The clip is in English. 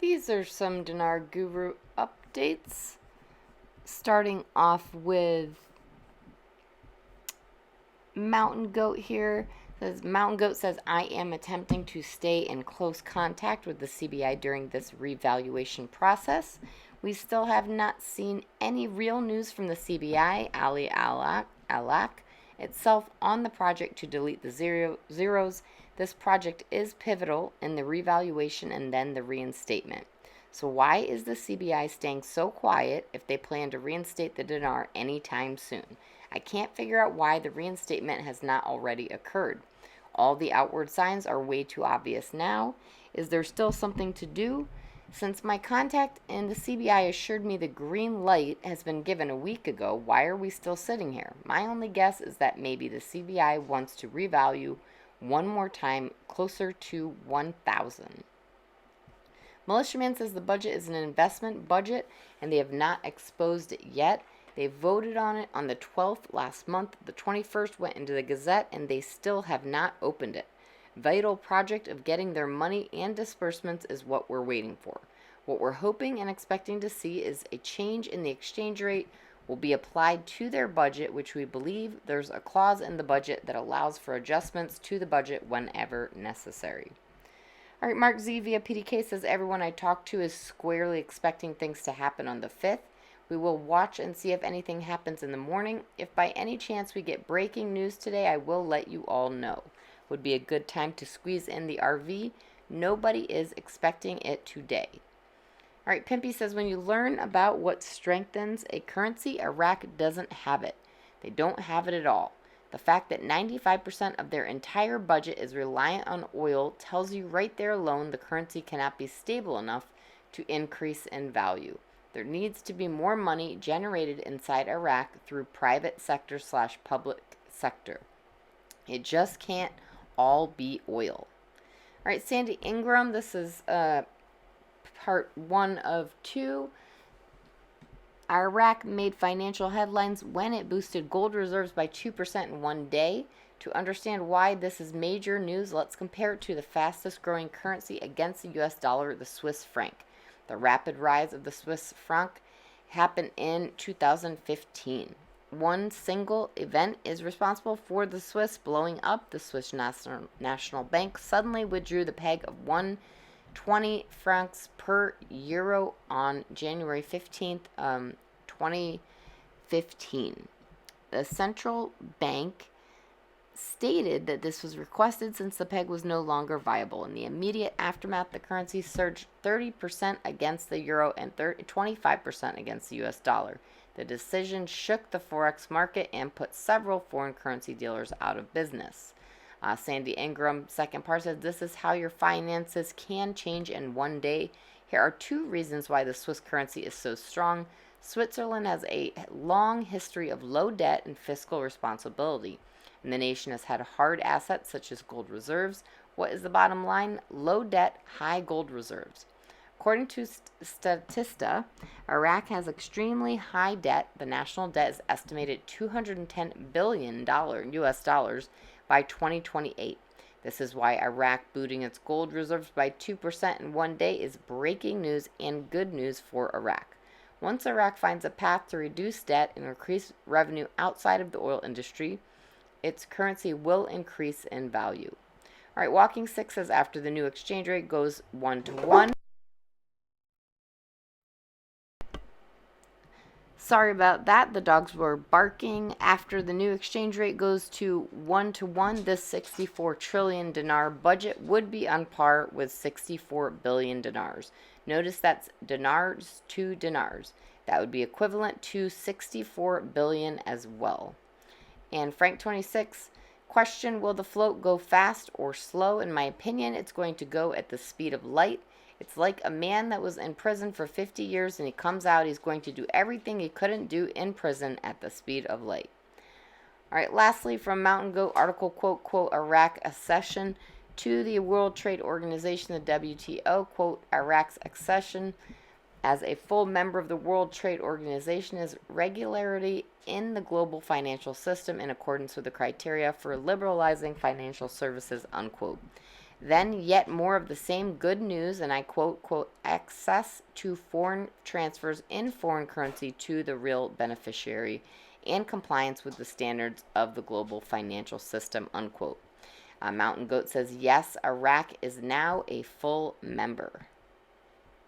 These are some Dinar Guru updates. Starting off with Mountain Goat here. Mountain Goat says, I am attempting to stay in close contact with the CBI during this revaluation process. We still have not seen any real news from the CBI, Ali Alak itself on the project to delete the zeros. This project is pivotal in the revaluation and then the reinstatement. So why is the CBI staying so quiet if they plan to reinstate the dinar anytime soon? I can't figure out why the reinstatement has not already occurred. All the outward signs are way too obvious now. Is there still something to do? Since my contact in the CBI assured me the green light has been given a week ago, why are we still sitting here? My only guess is that maybe the CBI wants to revalue one more time closer to 1,000. Militiaman says the budget is an investment budget and they have not exposed it yet. They voted on it on the 12th last month. The 21st went into the Gazette and they still have not opened it. Vital project of getting their money and disbursements is what we're waiting for. What we're hoping and expecting to see is a change in the exchange rate will be applied to their budget, which we believe there's a clause in the budget that allows for adjustments to the budget whenever necessary. All right, Mark Z via PDK says, everyone I talk to is squarely expecting things to happen on the 5th. We will watch and see if anything happens in the morning. If by any chance we get breaking news today, I will let you all know. Would be a good time to squeeze in the RV. Nobody is expecting it today. All right, Pimpy says, when you learn about what strengthens a currency, Iraq doesn't have it. They don't have it at all. The fact that 95% of their entire budget is reliant on oil tells you right there alone the currency cannot be stable enough to increase in value. There needs to be more money generated inside Iraq through private sector / public sector. It just can't all be oil. All right, Sandy Ingram, this is part 1 of 2. Iraq made financial headlines when it boosted gold reserves by 2% in one day. To understand why this is major news, let's compare it to the fastest growing currency against the US dollar, the Swiss franc. The rapid rise of the Swiss franc happened in 2015. One single event is responsible for the Swiss blowing up. The Swiss National Bank suddenly withdrew the peg of 120 francs per euro on January 15th, 2015. The central bank stated that this was requested since the peg was no longer viable. In the immediate aftermath, the currency surged 30% against the euro and 25% against the US dollar. The decision shook the forex market and put several foreign currency dealers out of business. Sandy Ingram, second part, says, this is how your finances can change in one day. Here are 2 reasons why the Swiss currency is so strong. Switzerland has a long history of low debt and fiscal responsibility. And the nation has had hard assets such as gold reserves. What is the bottom line? Low debt, high gold reserves. According to Statista, Iraq has extremely high debt. The national debt is estimated $210 billion US dollars by 2028. This is why Iraq booting its gold reserves by 2% in one day is breaking news and good news for Iraq. Once Iraq finds a path to reduce debt and increase revenue outside of the oil industry, its currency will increase in value. All right, Walking 6 says, after the new exchange rate goes 1 to 1. Sorry about that. The dogs were barking. After the new exchange rate goes to 1 to 1, this 64 trillion dinar budget would be on par with 64 billion dinars. Notice that's dinars to dinars. That would be equivalent to 64 billion as well. And Frank 26, question, will the float go fast or slow? In my opinion, it's going to go at the speed of light. It's like a man that was in prison for 50 years and he comes out, he's going to do everything he couldn't do in prison at the speed of light. All right, lastly, from Mountain Goat article, quote, Iraq accession to the World Trade Organization, the WTO, quote, Iraq's accession as a full member of the World Trade Organization is regularity in the global financial system in accordance with the criteria for liberalizing financial services, unquote. Then yet more of the same good news, and I quote, access to foreign transfers in foreign currency to the real beneficiary and compliance with the standards of the global financial system, unquote. Mountain Goat says, yes, Iraq is now a full member.